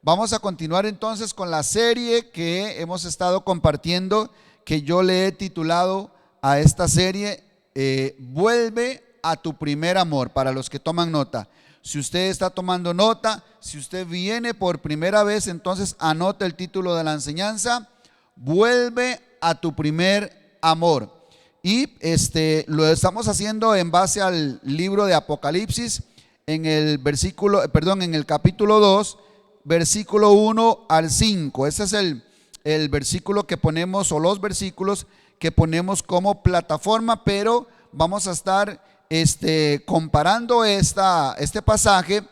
Vamos a continuar entonces con la serie que hemos estado compartiendo, que yo le he titulado a esta serie Vuelve a tu primer amor, para los que toman nota. Si usted está tomando nota, si usted viene por primera vez, entonces anote el título de la enseñanza: Vuelve a tu primer amor. Y lo estamos haciendo en base al libro de Apocalipsis, en el capítulo 2, versículo 1 al 5. Ese es el versículo que ponemos, o los versículos que ponemos como plataforma, pero vamos a estar comparando este pasaje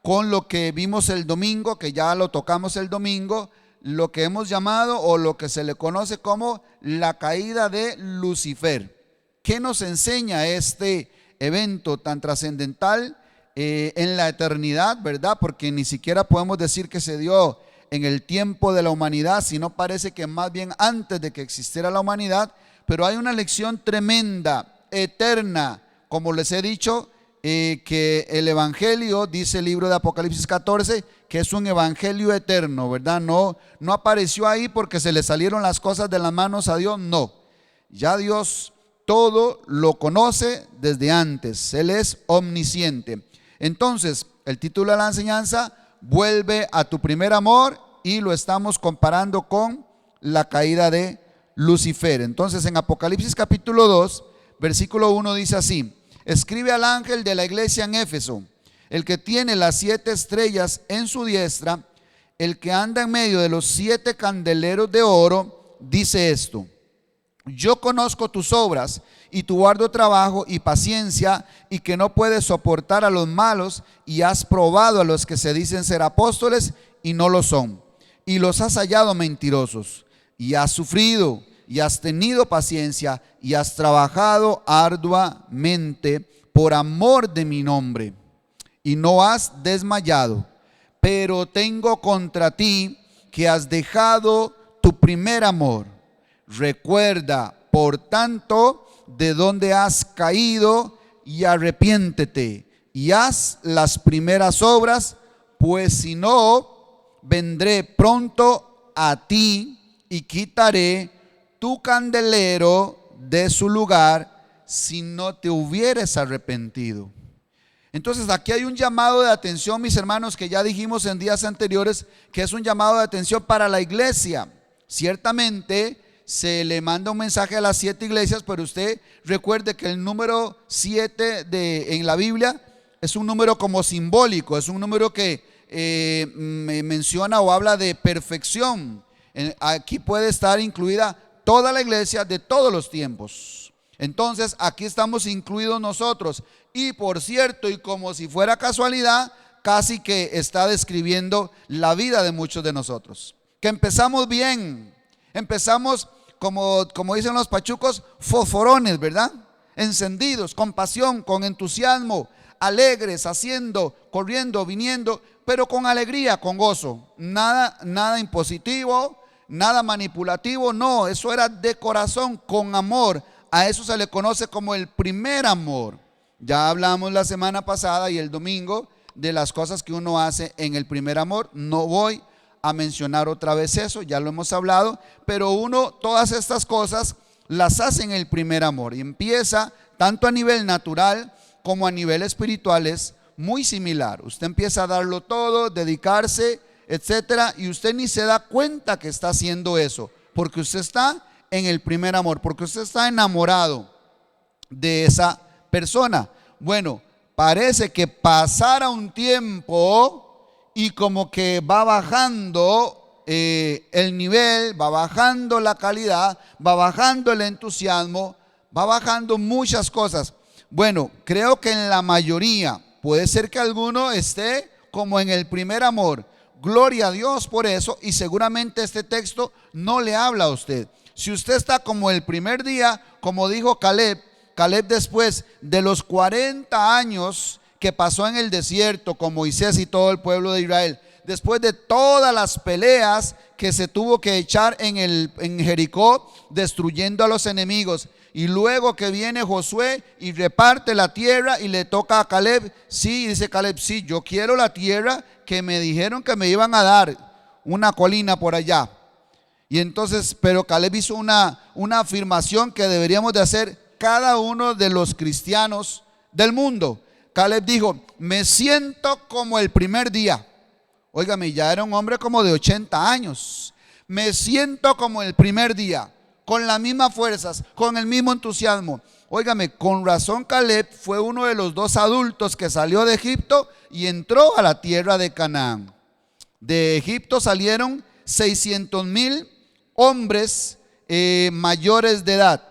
con lo que vimos el domingo, que ya lo tocamos el domingo, lo que hemos llamado, o lo que se le conoce como la caída de Lucifer. ¿Qué nos enseña este evento tan trascendental en la eternidad, verdad? Porque ni siquiera podemos decir que se dio en el tiempo de la humanidad, sino parece que más bien antes de que existiera la humanidad. Pero hay una lección tremenda, eterna, como les he dicho, que el evangelio, dice el libro de Apocalipsis 14, que es un evangelio eterno, ¿verdad? No apareció ahí porque se le salieron las cosas de las manos a Dios, no. Ya Dios todo lo conoce desde antes, Él es omnisciente. Entonces, el título de la enseñanza: Vuelve a tu primer amor, y lo estamos comparando con la caída de Lucifer. Entonces, en Apocalipsis capítulo 2, versículo 1 dice así: escribe al ángel de la iglesia en Éfeso, el que tiene las 7 estrellas en su diestra, el que anda en medio de los 7 candeleros de oro, dice esto: yo conozco tus obras y tu arduo trabajo y paciencia, y que no puedes soportar a los malos, y has probado a los que se dicen ser apóstoles y no lo son, y los has hallado mentirosos, y has sufrido y has tenido paciencia y has trabajado arduamente por amor de mi nombre, y no has desmayado. Pero tengo contra ti que has dejado tu primer amor. Recuerda, por tanto, de dónde has caído, y arrepiéntete y haz las primeras obras, pues si no, vendré pronto a ti y quitaré tu candelero de su lugar si no te hubieres arrepentido. Entonces aquí hay un llamado de atención, mis hermanos, que ya dijimos en días anteriores, que es un llamado de atención para la iglesia. Ciertamente se le manda un mensaje a las 7 iglesias, pero usted recuerde que el número 7 en la Biblia es un número como simbólico, es un número que menciona o habla de perfección. Aquí puede estar incluida toda la iglesia de todos los tiempos. Entonces aquí estamos incluidos nosotros. Y por cierto, y como si fuera casualidad, casi que está describiendo la vida de muchos de nosotros, que empezamos bien, empezamos como dicen los pachucos, fosforones, ¿verdad? Encendidos, con pasión, con entusiasmo, alegres, haciendo, corriendo, viniendo, pero con alegría, con gozo. Nada impositivo, nada manipulativo, no, eso era de corazón, con amor. A eso se le conoce como el primer amor. Ya hablamos la semana pasada y el domingo de las cosas que uno hace en el primer amor. No voy a mencionar otra vez eso, ya lo hemos hablado, pero uno todas estas cosas las hace en el primer amor, y empieza tanto a nivel natural como a nivel espiritual. Es muy similar. Usted empieza a darlo todo, dedicarse, etcétera, y usted ni se da cuenta que está haciendo eso, porque usted está en el primer amor, porque usted está enamorado de esa persona. Bueno, parece que pasara un tiempo y como que va bajando el nivel, va bajando la calidad, va bajando el entusiasmo, va bajando muchas cosas. Bueno, creo que en la mayoría, puede ser que alguno esté como en el primer amor. Gloria a Dios por eso, y seguramente este texto no le habla a usted. Si usted está como el primer día, como dijo Caleb después de los 40 años que pasó en el desierto con Moisés y todo el pueblo de Israel, después de todas las peleas que se tuvo que echar en Jericó, destruyendo a los enemigos, y luego que viene Josué y reparte la tierra y le toca a Caleb. Sí, dice Caleb, sí, yo quiero la tierra que me dijeron que me iban a dar una colina por allá. Y entonces, pero Caleb hizo una afirmación que deberíamos de hacer cada uno de los cristianos del mundo. Caleb dijo: me siento como el primer día. Óigame, ya era un hombre como de 80 años. Me siento como el primer día, con las mismas fuerzas, con el mismo entusiasmo. Óigame, con razón Caleb fue uno de los 2 adultos que salió de Egipto y entró a la tierra de Canaán. De Egipto salieron 600,000 hombres mayores de edad,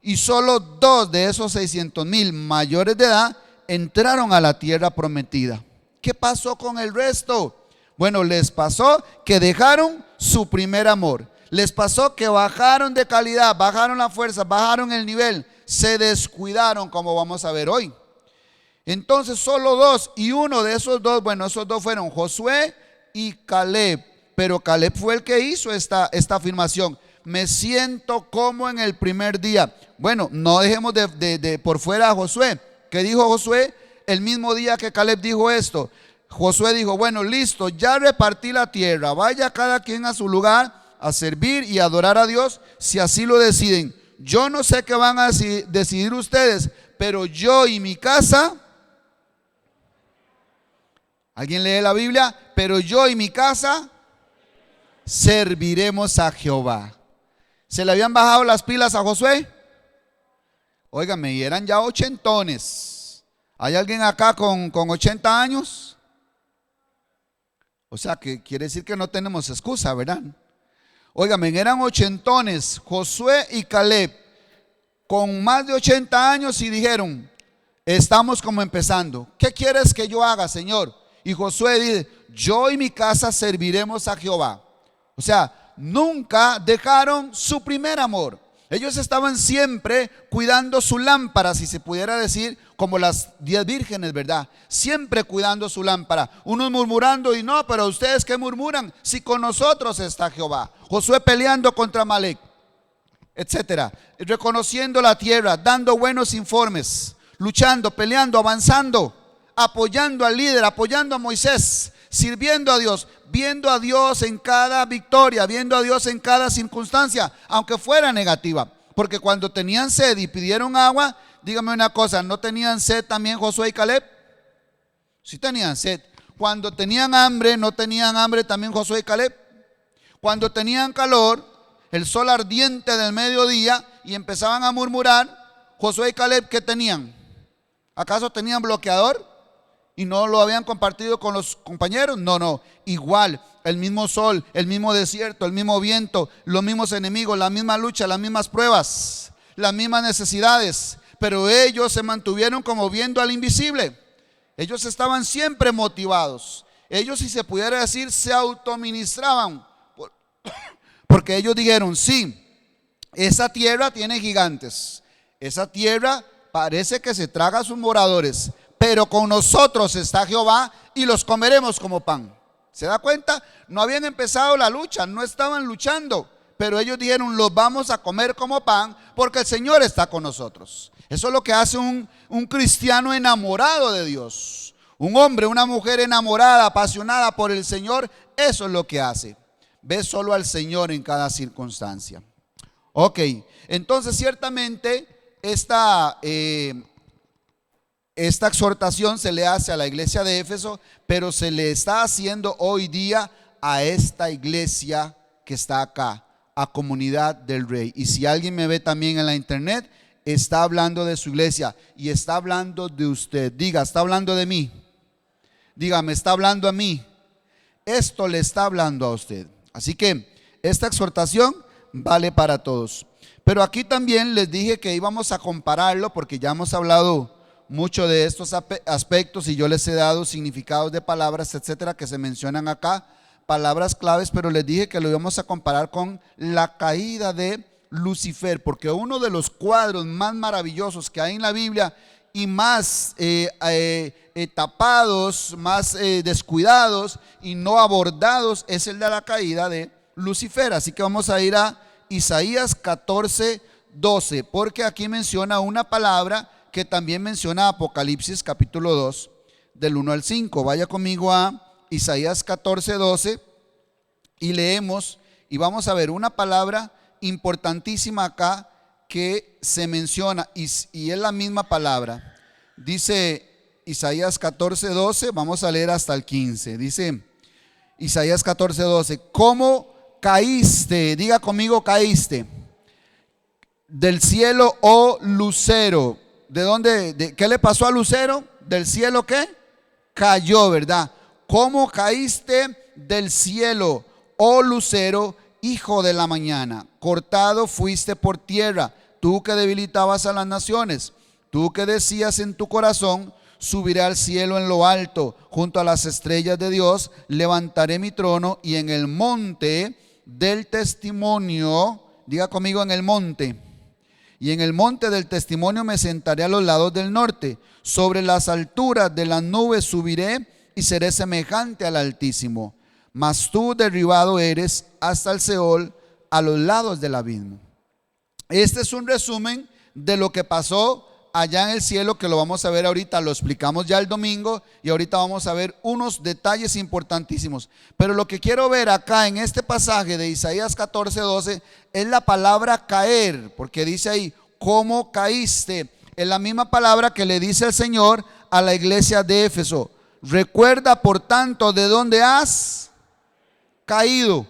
y solo 2 de esos 600,000 mayores de edad entraron a la tierra prometida. ¿Qué pasó con el resto? Bueno, les pasó que dejaron su primer amor. Les pasó que bajaron de calidad, bajaron la fuerza, bajaron el nivel, se descuidaron, como vamos a ver hoy. Entonces solo 2, y uno de esos 2, bueno, esos 2 fueron Josué y Caleb. Pero Caleb fue el que hizo esta afirmación: me siento como en el primer día. Bueno, no dejemos de por fuera a Josué. ¿Qué dijo Josué? El mismo día que Caleb dijo esto, Josué dijo: bueno, listo, ya repartí la tierra, vaya cada quien a su lugar a servir y adorar a Dios, si así lo deciden. Yo no sé qué van a decidir ustedes, pero yo y mi casa, ¿alguien lee la Biblia? Pero yo y mi casa serviremos a Jehová. ¿Se le habían bajado las pilas a Josué? Óigame, y eran ya 80. ¿Hay alguien acá con 80 años? O sea, que quiere decir que no tenemos excusa, ¿verdad? Óigame, eran 80, Josué y Caleb, con más de 80 años, y dijeron: estamos como empezando. ¿Qué quieres que yo haga, Señor? Y Josué dice: yo y mi casa serviremos a Jehová. O sea, nunca dejaron su primer amor. Ellos estaban siempre cuidando su lámpara, si se pudiera decir, como las 10 vírgenes, ¿verdad? Siempre cuidando su lámpara. Unos murmurando: y no, pero ustedes ¿qué murmuran? Si con nosotros está Jehová. Josué peleando contra Amalec, etcétera. Reconociendo la tierra, dando buenos informes, luchando, peleando, avanzando, apoyando al líder, apoyando a Moisés, sirviendo a Dios, viendo a Dios en cada victoria, viendo a Dios en cada circunstancia, aunque fuera negativa. Porque cuando tenían sed y pidieron agua, dígame una cosa, ¿no tenían sed también Josué y Caleb? Sí tenían sed. Cuando tenían hambre, ¿no tenían hambre también Josué y Caleb? Cuando tenían calor, el sol ardiente del mediodía, y empezaban a murmurar, Josué y Caleb, ¿qué tenían? ¿Acaso tenían bloqueador y no lo habían compartido con los compañeros? No, igual, el mismo sol, el mismo desierto, el mismo viento, los mismos enemigos, la misma lucha, las mismas pruebas, las mismas necesidades, pero ellos se mantuvieron como viendo al invisible. Ellos estaban siempre motivados. Ellos, si se pudiera decir, se autoministraban, porque ellos dijeron: sí, esa tierra tiene gigantes, esa tierra parece que se traga a sus moradores, pero con nosotros está Jehová y los comeremos como pan. ¿Se da cuenta? No habían empezado la lucha, no estaban luchando, pero ellos dijeron: los vamos a comer como pan porque el Señor está con nosotros. Eso es lo que hace un cristiano enamorado de Dios. Un hombre, una mujer enamorada, apasionada por el Señor, eso es lo que hace. Ve solo al Señor en cada circunstancia. Ok, entonces ciertamente esta exhortación se le hace a la iglesia de Éfeso, pero se le está haciendo hoy día a esta iglesia que está acá, a Comunidad del Rey. Y si alguien me ve también en la internet, está hablando de su iglesia y está hablando de usted. Diga: está hablando de mí. Diga: me está hablando a mí. Esto le está hablando a usted. Así que esta exhortación vale para todos. Pero aquí también les dije que íbamos a compararlo, porque ya hemos hablado mucho de estos aspectos y yo les he dado significados de palabras, etcétera, que se mencionan acá, palabras claves, pero les dije que lo íbamos a comparar con la caída de Lucifer, porque uno de los cuadros más maravillosos que hay en la Biblia y más tapados, más descuidados y no abordados es el de la caída de Lucifer. Así que vamos a ir a Isaías 14:12, porque aquí menciona una palabra que también menciona Apocalipsis capítulo 2 del 1 al 5. Vaya conmigo a Isaías 14:12 y leemos y vamos a ver una palabra importantísima acá que se menciona y es la misma palabra. Dice Isaías 14:12, vamos a leer hasta el 15. Dice Isaías 14:12, ¿cómo caíste? Diga conmigo, caíste del cielo, oh lucero. ¿De dónde? ¿Qué le pasó al lucero? ¿Del cielo qué? Cayó, ¿verdad? ¿Cómo caíste del cielo, oh lucero, hijo de la mañana? Cortado fuiste por tierra, tú que debilitabas a las naciones, tú que decías en tu corazón, subiré al cielo en lo alto, junto a las estrellas de Dios, levantaré mi trono y en el monte del testimonio, diga conmigo, en el monte. Y en el monte del testimonio me sentaré a los lados del norte. Sobre las alturas de las nubes subiré y seré semejante al Altísimo. Mas tú derribado eres hasta el Seol, a los lados del abismo. Este es un resumen de lo que pasó allá en el cielo, que lo vamos a ver ahorita. Lo explicamos ya el domingo y ahorita vamos a ver unos detalles importantísimos. Pero lo que quiero ver acá en este pasaje de Isaías 14:12 es la palabra caer, porque dice ahí, ¿cómo caíste? Es la misma palabra que le dice el Señor a la iglesia de Éfeso. Recuerda por tanto de dónde has caído.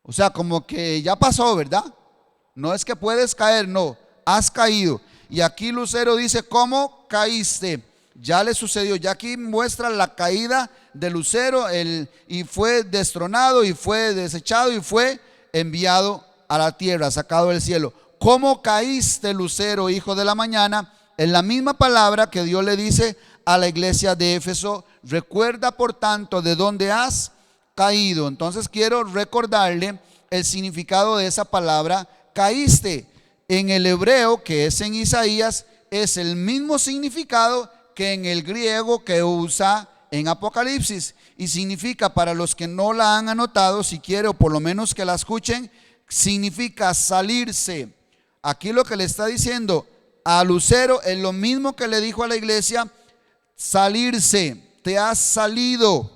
O sea, como que ya pasó, ¿verdad? No es que puedes caer, no, has caído. Y aquí Lucero dice, ¿cómo caíste? Ya le sucedió, ya aquí muestra la caída de Lucero, y fue destronado y fue desechado y fue enviado a la tierra, sacado del cielo. ¿Cómo caíste, Lucero, hijo de la mañana? Es la misma palabra que Dios le dice a la iglesia de Éfeso. Recuerda por tanto de dónde has caído. Entonces quiero recordarle el significado de esa palabra caíste. En el hebreo, que es en Isaías, es el mismo significado que en el griego que usa en Apocalipsis, y significa, para los que no la han anotado, si quiere, o por lo menos que la escuchen, significa salirse. Aquí lo que le está diciendo a Lucero es lo mismo que le dijo a la iglesia: salirse. Te has salido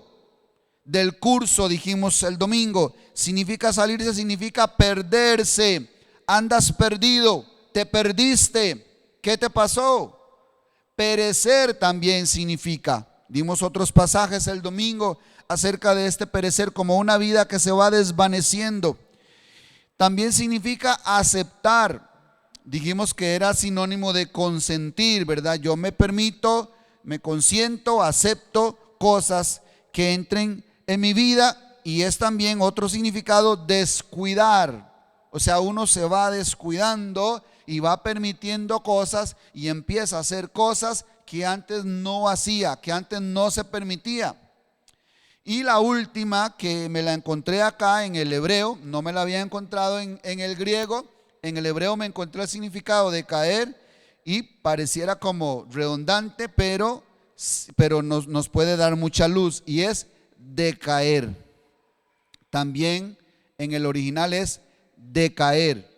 del curso, dijimos el domingo. Significa salirse, significa perderse. Andas perdido, te perdiste. ¿Qué te pasó? Perecer también significa. Dimos otros pasajes el domingo acerca de este perecer como una vida que se va desvaneciendo. También significa aceptar. Dijimos que era sinónimo de consentir, ¿verdad? Yo me permito, me consiento, acepto cosas que entren en mi vida. Y es también otro significado, descuidar. O sea, uno se va descuidando y va permitiendo cosas y empieza a hacer cosas que antes no hacía, que antes no se permitía. Y la última, que me la encontré acá en el hebreo, no me la había encontrado en el griego. En el hebreo me encontré el significado de caer y pareciera como redundante, pero nos puede dar mucha luz, y es decaer. También en el original es decaer.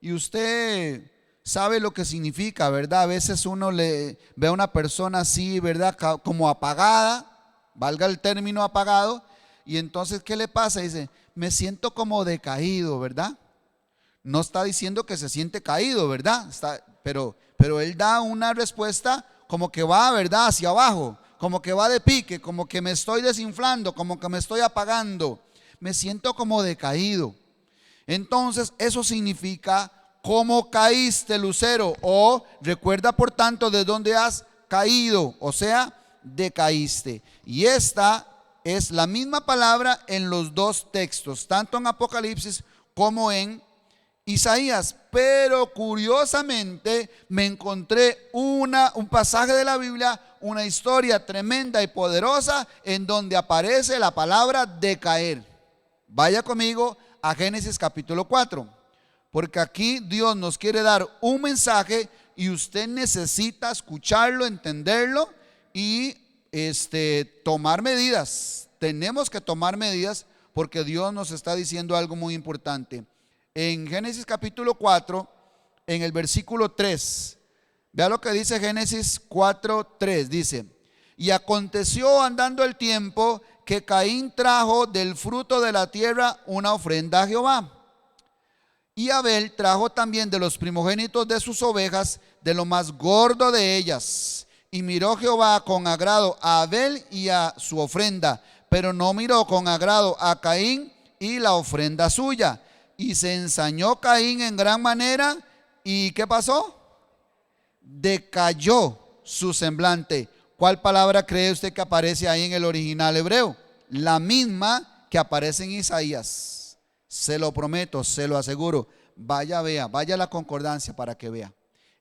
Y usted sabe lo que significa, ¿verdad? A veces uno le ve a una persona así, ¿verdad? Como apagada, valga el término apagado, y entonces ¿qué le pasa? Dice, me siento como decaído, ¿verdad? No está diciendo que se siente caído, ¿verdad? Pero él da una respuesta como que va, ¿verdad?, hacia abajo, como que va de pique, como que me estoy desinflando, como que me estoy apagando. Me siento como decaído. Entonces eso significa cómo caíste, Lucero, o recuerda por tanto de dónde has caído, o sea, decaíste. Y esta es la misma palabra en los dos textos, tanto en Apocalipsis como en Isaías. Pero curiosamente me encontré un pasaje de la Biblia, una historia tremenda y poderosa en donde aparece la palabra decaer. Vaya conmigo a Génesis capítulo 4, porque aquí Dios nos quiere dar un mensaje y usted necesita escucharlo, entenderlo y tomar medidas. Tenemos que tomar medidas porque Dios nos está diciendo algo muy importante. En Génesis capítulo 4, en el versículo 3, vea lo que dice Génesis 4:3, dice: Y aconteció andando el tiempo que Caín trajo del fruto de la tierra una ofrenda a Jehová. Y Abel trajo también de los primogénitos de sus ovejas, de lo más gordo de ellas. Y miró Jehová con agrado a Abel y a su ofrenda, pero no miró con agrado a Caín y la ofrenda suya. Y se ensañó Caín en gran manera. ¿Y qué pasó? Decayó su semblante. ¿Cuál palabra cree usted que aparece ahí en el original hebreo? La misma que aparece en Isaías. Se lo prometo, se lo aseguro. Vaya, vea, vaya a la concordancia para que vea.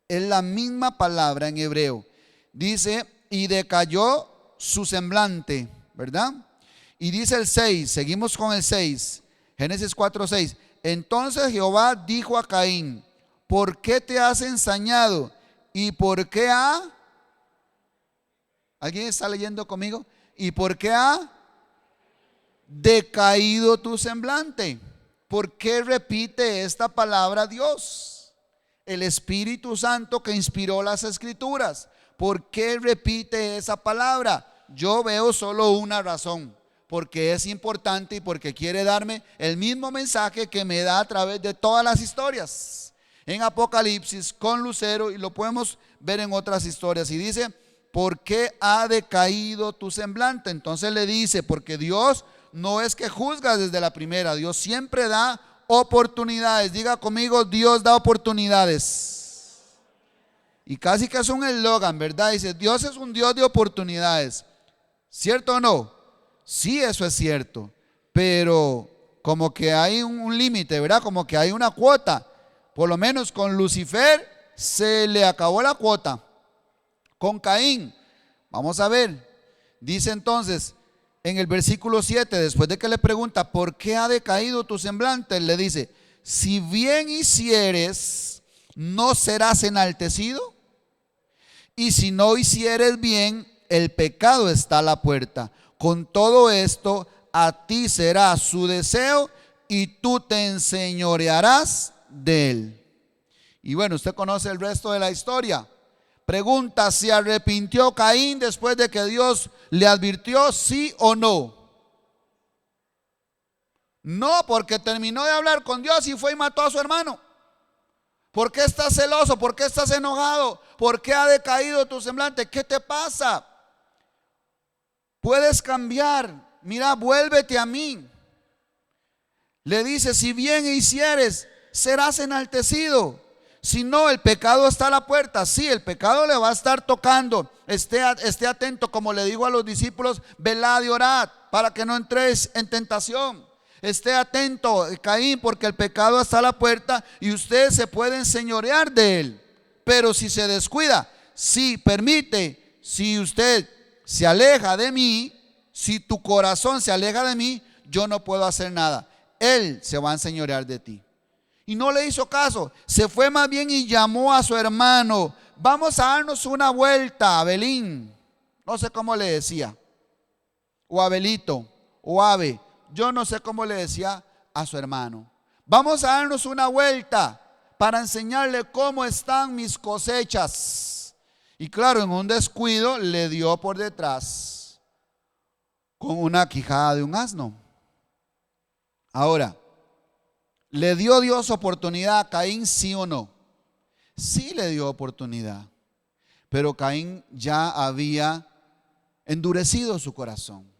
Es la misma palabra en hebreo. Dice, y decayó su semblante, ¿verdad? Y dice el 6, seguimos con el 6, Génesis 4:6. Entonces Jehová dijo a Caín, ¿por qué te has ensañado? ¿Y por qué ha? ¿Alguien está leyendo conmigo? ¿Y por qué ha decaído tu semblante? ¿Por qué repite esta palabra Dios? El Espíritu Santo que inspiró las Escrituras. ¿Por qué repite esa palabra? Yo veo solo una razón. Porque es importante y porque quiere darme el mismo mensaje que me da a través de todas las historias. En Apocalipsis, con Lucero, y lo podemos ver en otras historias. Y dice, ¿por qué ha decaído tu semblante? Entonces le dice, porque Dios no es que juzga desde la primera. Dios siempre da oportunidades. Diga conmigo, Dios da oportunidades. Y casi que es un eslogan, ¿verdad? Dice, Dios es un Dios de oportunidades. ¿Cierto o no? Sí, eso es cierto, pero como que hay un límite, ¿verdad? Como que hay una cuota. Por lo menos con Lucifer se le acabó la cuota. Con Caín, vamos a ver, dice entonces en el versículo 7, después de que le pregunta, ¿por qué ha decaído tu semblante? Él le dice, si bien hicieres, ¿no serás enaltecido? Y si no hicieres bien, el pecado está a la puerta. Con todo esto, a ti será su deseo y tú te enseñorearás de él. Y bueno, usted conoce el resto de la historia. Pregunta, ¿se arrepintió Caín después de que Dios le advirtió, sí o no? No, porque terminó de hablar con Dios y fue y mató a su hermano. ¿Por qué estás celoso? ¿Por qué estás enojado? ¿Por qué ha decaído tu semblante? ¿Qué te pasa? Puedes cambiar, mira, vuélvete a mí. Le dice, si bien hicieres, serás enaltecido. Si no, el pecado está a la puerta. Sí, el pecado le va a estar tocando. Esté atento, como le digo a los discípulos, velad y orad para que no entréis en tentación. Esté atento, Caín, porque el pecado está a la puerta y usted se puede enseñorear de él. Pero si se descuida, si permite, si usted se aleja de mí, si tu corazón se aleja de mí, yo no puedo hacer nada. Él se va a enseñorear de ti. Y no le hizo caso, se fue más bien y llamó a su hermano. Vamos a darnos una vuelta, Abelín. No sé cómo le decía. O Abelito, o Abe. Yo no sé cómo le decía a su hermano. Vamos a darnos una vuelta para enseñarle cómo están mis cosechas. Y claro, en un descuido le dio por detrás con una quijada de un asno. Ahora, ¿le dio Dios oportunidad a Caín, sí o no? Sí le dio oportunidad, pero Caín ya había endurecido su corazón.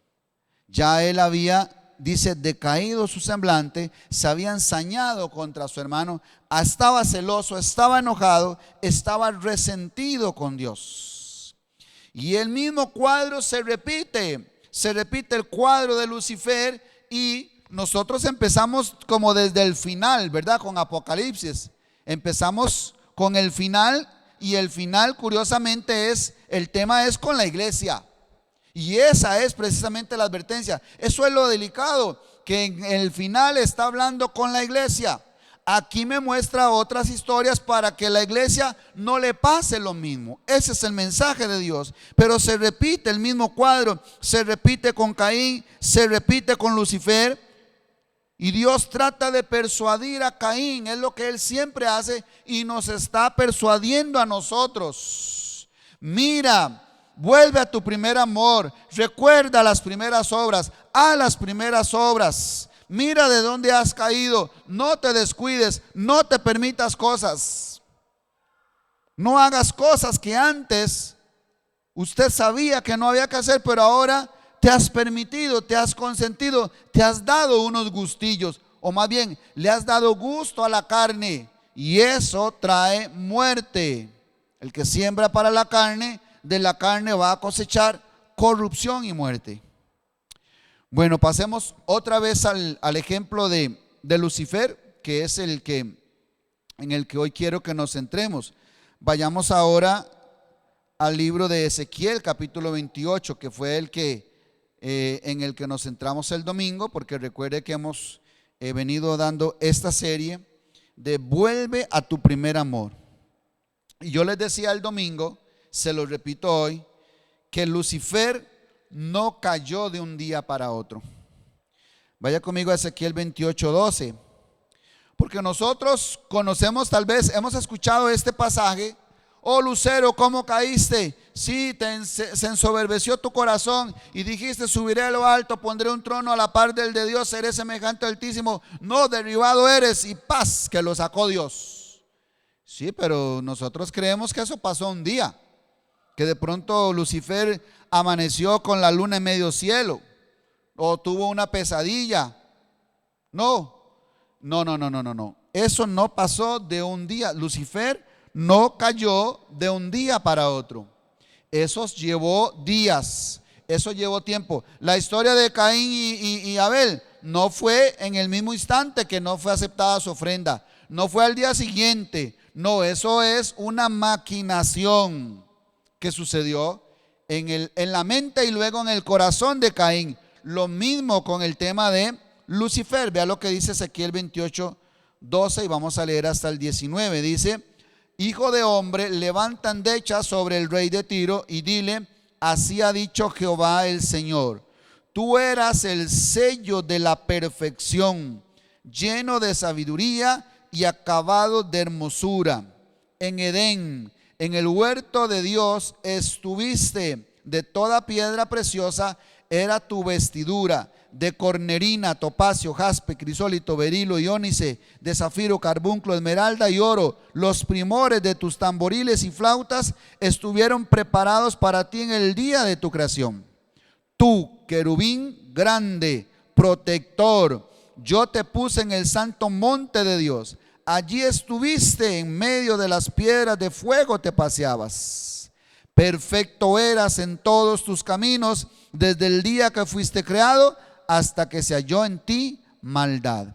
Ya él había, dice, decaído su semblante, se había ensañado contra su hermano, estaba celoso, estaba enojado, estaba resentido con Dios. Y el mismo cuadro se repite el cuadro de Lucifer y nosotros empezamos como desde el final, ¿verdad? Con Apocalipsis. Empezamos con el final y el final curiosamente el tema es con la iglesia. Y esa es precisamente la advertencia. Eso es lo delicado, que en el final está hablando con la iglesia. Aquí me muestra otras historias para que la iglesia no le pase lo mismo. Ese es el mensaje de Dios. Pero se repite el mismo cuadro, se repite con Caín, se repite con Lucifer. Y Dios trata de persuadir a Caín, es lo que él siempre hace y nos está persuadiendo a nosotros. Mira, Vuelve a tu primer amor. Recuerda las primeras obras. A las primeras obras. Mira de dónde has caído. No te descuides. No te permitas cosas. No hagas cosas que antes usted sabía que no había que hacer, pero ahora te has permitido, te has consentido, te has dado unos gustillos, o más bien le has dado gusto a la carne, y eso trae muerte. El que siembra para la carne, de la carne va a cosechar corrupción y muerte. Bueno, pasemos otra vez al ejemplo de Lucifer, que es en el que hoy quiero que nos centremos. Vayamos ahora al libro de Ezequiel, capítulo 28, que fue en el que nos centramos el domingo, porque recuerde que hemos venido dando esta serie de Vuelve a tu primer amor. Y yo les decía el domingo, se lo repito hoy, que Lucifer no cayó de un día para otro. Vaya conmigo a Ezequiel 28:12, porque nosotros conocemos, tal vez hemos escuchado este pasaje. Oh Lucero, ¿cómo caíste? Sí, se ensoberbeció tu corazón y dijiste: subiré a lo alto, pondré un trono a la par del de Dios, seré semejante al Altísimo. No, derribado eres, y paz, que lo sacó Dios. Sí, pero nosotros creemos que eso pasó un día, que de pronto Lucifer amaneció con la luna en medio cielo, o tuvo una pesadilla. No. Eso no pasó de un día. Lucifer no cayó de un día para otro. Eso llevó días, eso llevó tiempo. La historia de Caín y Abel no fue en el mismo instante que no fue aceptada su ofrenda, no fue al día siguiente. No, eso es una maquinación que sucedió en la mente y luego en el corazón de Caín. Lo mismo con el tema de Lucifer. Vea lo que dice Ezequiel 28:12 y vamos a leer hasta el 19. Dice: Hijo de hombre, levanta endecha sobre el rey de Tiro y dile: así ha dicho Jehová el Señor, tú eras el sello de la perfección, lleno de sabiduría y acabado de hermosura. En Edén, en el huerto de Dios, estuviste. De toda piedra preciosa era tu vestidura, de cornerina, topacio, jaspe, crisólito, berilo y ónice, de zafiro, carbunclo, esmeralda y oro. Los primores de tus tamboriles y flautas estuvieron preparados para ti en el día de tu creación. Tú, querubín grande, protector, yo te puse en el santo monte de Dios. Allí estuviste, en medio de las piedras de fuego te paseabas. Perfecto eras en todos tus caminos, desde el día que fuiste creado hasta que se halló en ti maldad.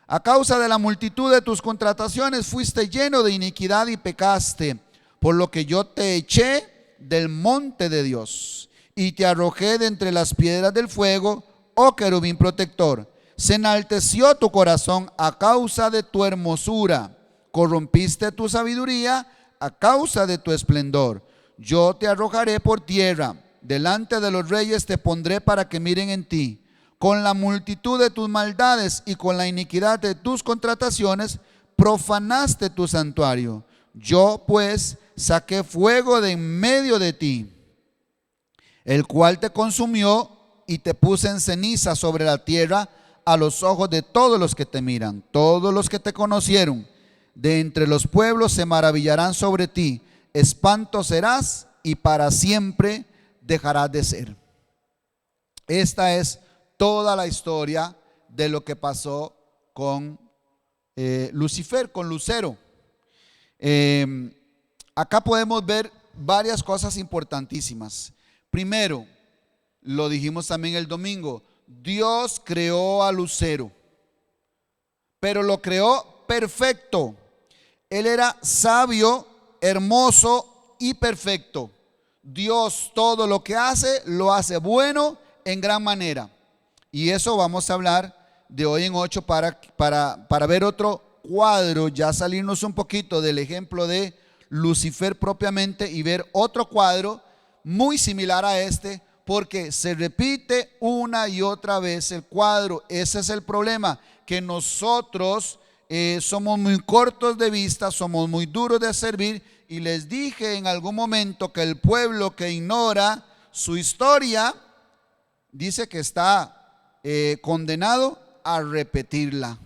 A causa de la multitud de tus contrataciones fuiste lleno de iniquidad y pecaste, por lo que yo te eché del monte de Dios y te arrojé de entre las piedras del fuego, oh querubín protector. Se enalteció tu corazón a causa de tu hermosura, corrompiste tu sabiduría a causa de tu esplendor. Yo te arrojaré por tierra, delante de los reyes te pondré para que miren en ti. Con la multitud de tus maldades y con la iniquidad de tus contrataciones profanaste tu santuario. Yo pues saqué fuego de en medio de ti, el cual te consumió, y te puse en ceniza sobre la tierra a los ojos de todos los que te miran. Todos los que te conocieron de entre los pueblos se maravillarán sobre ti. Espanto serás y para siempre dejarás de ser. Esta es toda la historia de lo que pasó con Lucifer, con Lucero. Acá podemos ver varias cosas importantísimas. Primero, lo dijimos también el domingo, Dios creó a Lucero, pero lo creó perfecto. Él era sabio, hermoso y perfecto. Dios todo lo que hace, lo hace bueno en gran manera. Y eso vamos a hablar de hoy en 8 para ver otro cuadro, ya salirnos un poquito del ejemplo de Lucifer propiamente y ver otro cuadro muy similar a este, porque se repite una y otra vez el cuadro. Ese es el problema, que nosotros somos muy cortos de vista, somos muy duros de servir y les dije en algún momento que el pueblo que ignora su historia, dice que está condenado a repetirla.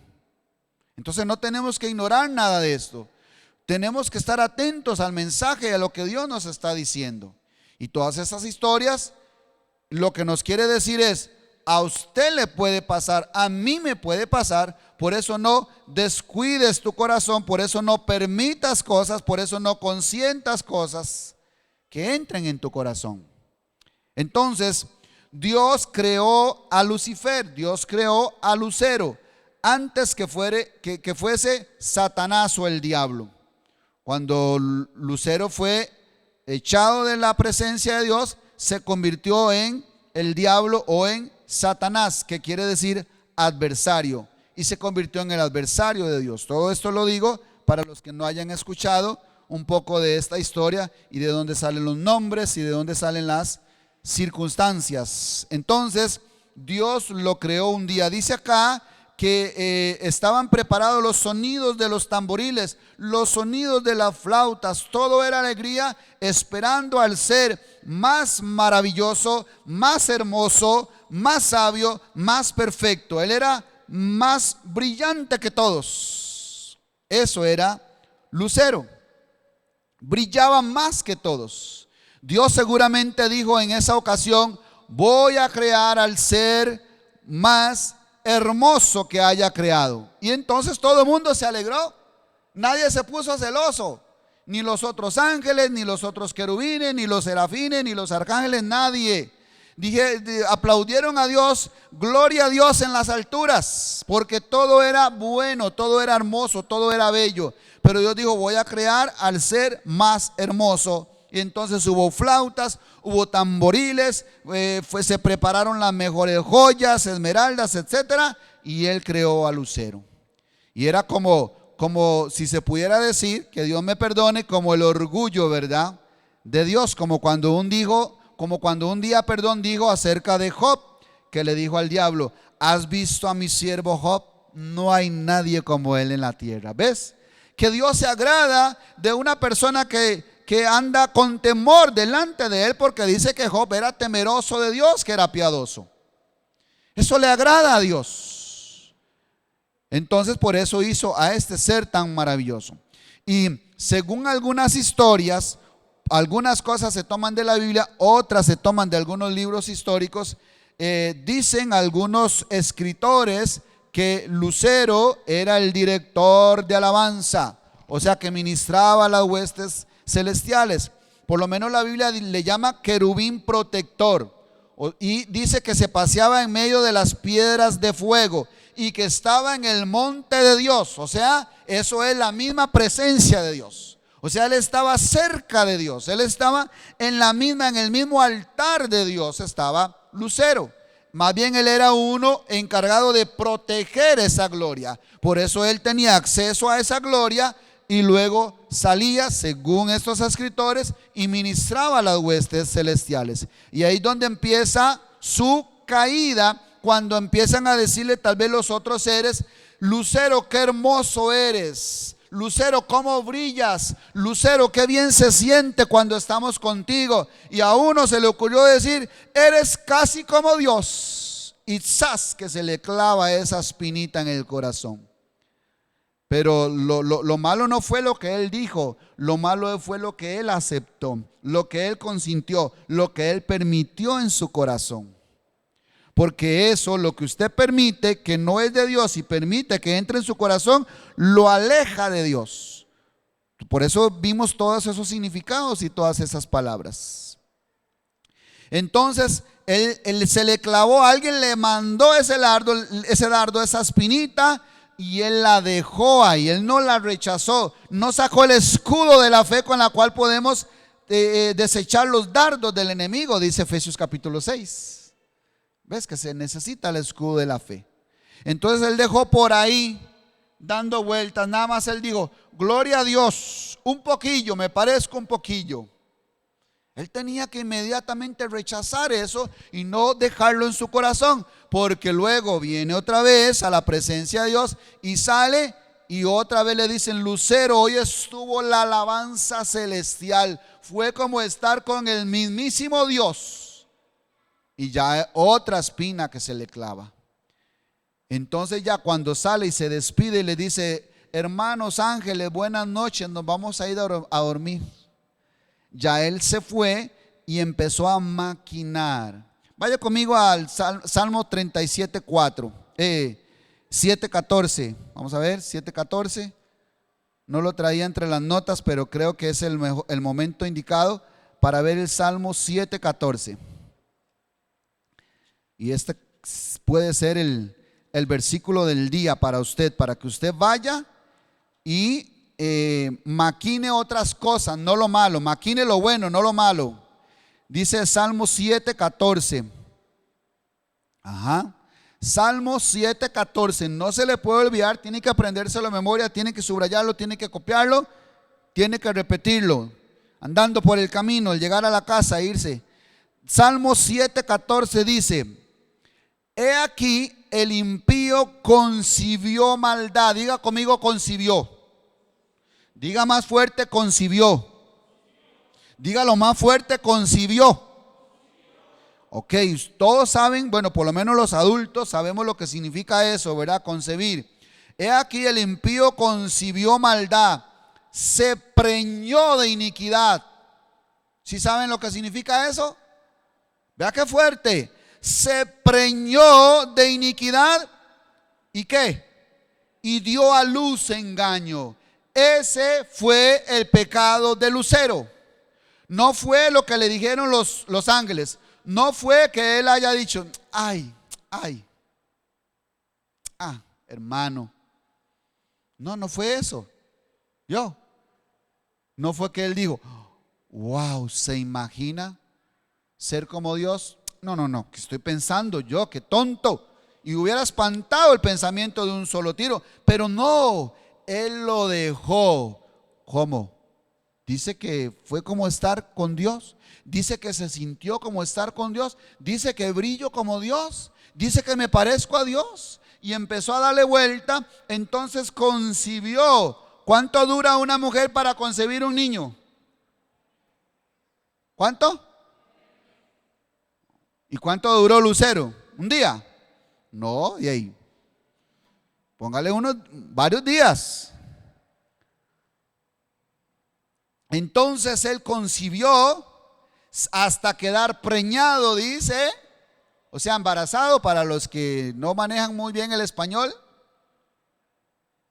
Entonces no tenemos que ignorar nada de esto. Tenemos que estar atentos al mensaje y a lo que Dios nos está diciendo. Y todas esas historias lo que nos quiere decir es: a usted le puede pasar, a mí me puede pasar. Por eso no descuides tu corazón, por eso no permitas cosas, por eso no consientas cosas que entren en tu corazón. Entonces, Dios creó a Lucifer, Dios creó a Lucero antes que fuese Satanás o el diablo. Cuando Lucero fue echado de la presencia de Dios, se convirtió en el diablo o en Satanás, que quiere decir adversario, y se convirtió en el adversario de Dios. Todo esto lo digo para los que no hayan escuchado un poco de esta historia y de dónde salen los nombres y de dónde salen las circunstancias. Entonces Dios lo creó un día. Dice acá que estaban preparados los sonidos de los tamboriles, los sonidos de las flautas, todo era alegría, esperando al ser más maravilloso, más hermoso, más sabio, más perfecto. Él era más brillante que todos. Eso era Lucero, brillaba más que todos. Dios seguramente dijo en esa ocasión: voy a crear al ser más hermoso que haya creado. Y entonces todo el mundo se alegró. Nadie se puso celoso, ni los otros ángeles, ni los otros querubines, ni los serafines, ni los arcángeles, nadie. Aplaudieron a Dios, gloria a Dios en las alturas, porque todo era bueno, todo era hermoso, todo era bello. Pero Dios dijo: voy a crear al ser más hermoso. Y entonces hubo flautas, hubo tamboriles, se prepararon las mejores joyas, esmeraldas, etcétera, y Él creó a Lucero. Y era como si se pudiera decir, que Dios me perdone, como el orgullo, ¿verdad?, de Dios, como cuando un día dijo acerca de Job, que le dijo al diablo: ¿has visto a mi siervo Job? No hay nadie como él en la tierra. ¿Ves? Que Dios se agrada de una persona que anda con temor delante de él, porque dice que Job era temeroso de Dios, que era piadoso. Eso le agrada a Dios. Entonces por eso hizo a este ser tan maravilloso. Y según algunas historias, algunas cosas se toman de la Biblia, otras se toman de algunos libros históricos. Dicen algunos escritores que Lucero era el director de alabanza, o sea, que ministraba las huestes celestiales. Por lo menos la Biblia le llama querubín protector, y dice que se paseaba en medio de las piedras de fuego y que estaba en el monte de Dios. O sea, eso es la misma presencia de Dios. O sea, él estaba cerca de Dios, él estaba en el mismo altar de Dios estaba Lucero. Más bien él era uno encargado de proteger esa gloria. Por eso él tenía acceso a esa gloria y luego salía, según estos escritores, y ministraba las huestes celestiales. Y ahí es donde empieza su caída, cuando empiezan a decirle tal vez los otros seres: Lucero, qué hermoso eres. Lucero, cómo brillas. Lucero, qué bien se siente cuando estamos contigo. Y a uno se le ocurrió decir: eres casi como Dios. Y ¡zas!, que se le clava esa espinita en el corazón. Pero lo malo no fue lo que él dijo, lo malo fue lo que él aceptó, lo que él consintió, lo que él permitió en su corazón. Porque eso, lo que usted permite que no es de Dios y permite que entre en su corazón, lo aleja de Dios. Por eso vimos todos esos significados y todas esas palabras. Entonces él se le clavó, alguien le mandó ese dardo, esa espinita, y él la dejó ahí. Él no la rechazó, no sacó el escudo de la fe con la cual podemos desechar los dardos del enemigo, dice Efesios capítulo 6. ¿Ves que se necesita el escudo de la fe? Entonces él dejó por ahí dando vueltas. Nada más él dijo: gloria a Dios, un poquillo, me parezco un poquillo. Él tenía que inmediatamente rechazar eso y no dejarlo en su corazón, porque luego viene otra vez a la presencia de Dios y sale y otra vez le dicen: Lucero, hoy estuvo la alabanza celestial. Fue como estar con el mismísimo Dios. Y ya otra espina que se le clava. Entonces ya cuando sale y se despide y le dice: hermanos ángeles, buenas noches, nos vamos a ir a dormir. Ya él se fue y empezó a maquinar. Vaya conmigo al Salmo 37:4, 7:14. Vamos a ver, 7:14. No lo traía entre las notas, pero creo que es el momento indicado para ver el Salmo 7:14. Y este puede ser el versículo del día para usted, para que usted vaya y maquine otras cosas, no lo malo, maquine lo bueno, no lo malo. Dice Salmo 7:14. Salmo 7:14, no se le puede olvidar, tiene que aprendérselo de memoria, tiene que subrayarlo, tiene que copiarlo, tiene que repetirlo, andando por el camino, al llegar a la casa, irse. Salmo 7:14 dice: he aquí el impío concibió maldad. Diga conmigo: concibió. Diga más fuerte: concibió. Dígalo más fuerte: concibió. Ok, todos saben, bueno, por lo menos los adultos sabemos lo que significa eso, ¿verdad? Concebir. He aquí el impío concibió maldad, se preñó de iniquidad. ¿Sí saben lo que significa eso? Vea qué fuerte. Se preñó de iniquidad. ¿Y qué? Y dio a luz engaño. Ese fue el pecado de Lucero. No fue lo que le dijeron los ángeles. No fue que él haya dicho: hermano. No fue eso. No fue que él dijo: wow, ¿se imagina ser como Dios? No, que estoy pensando yo, qué tonto. Y hubiera espantado el pensamiento de un solo tiro. Pero no, él lo dejó. ¿Cómo? Dice que fue como estar con Dios. Dice que se sintió como estar con Dios. Dice que brillo como Dios. Dice que me parezco a Dios. Y empezó a darle vuelta. Entonces concibió. ¿Cuánto dura una mujer para concebir un niño? ¿Cuánto? ¿Y cuánto duró Lucero? ¿Un día? No, y ahí póngale varios días. Entonces él concibió hasta quedar preñado, dice, o sea, embarazado. Para los que no manejan muy bien el español,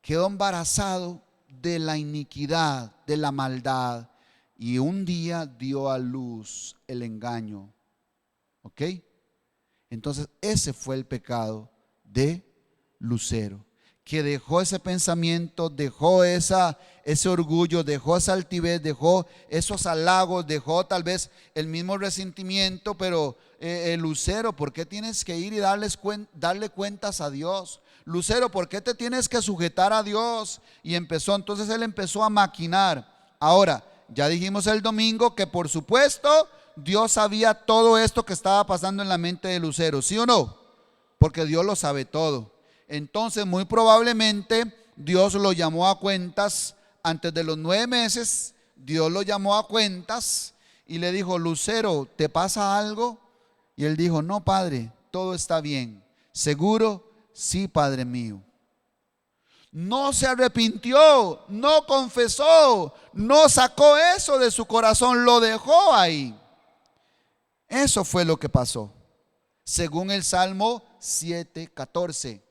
quedó embarazado de la iniquidad, de la maldad, y un día dio a luz el engaño. ¿Ok? Entonces ese fue el pecado de Lucero, que dejó ese pensamiento, dejó ese orgullo, dejó esa altivez, dejó esos halagos, dejó tal vez el mismo resentimiento. Pero Lucero, ¿por qué tienes que ir y darle cuentas a Dios? Lucero, ¿por qué te tienes que sujetar a Dios? Y entonces él empezó a maquinar. Ahora, ya dijimos el domingo que por supuesto Dios sabía todo esto que estaba pasando en la mente de Lucero, ¿sí o no? Porque Dios lo sabe todo. Entonces muy probablemente Dios lo llamó a cuentas antes de los 9 meses. Dios lo llamó a cuentas y le dijo: Lucero, ¿te pasa algo? Y él dijo: no, padre, todo está bien. ¿Seguro? Sí, padre mío. No se arrepintió, no confesó, no sacó eso de su corazón, lo dejó ahí. Eso fue lo que pasó. Según el Salmo 7:14,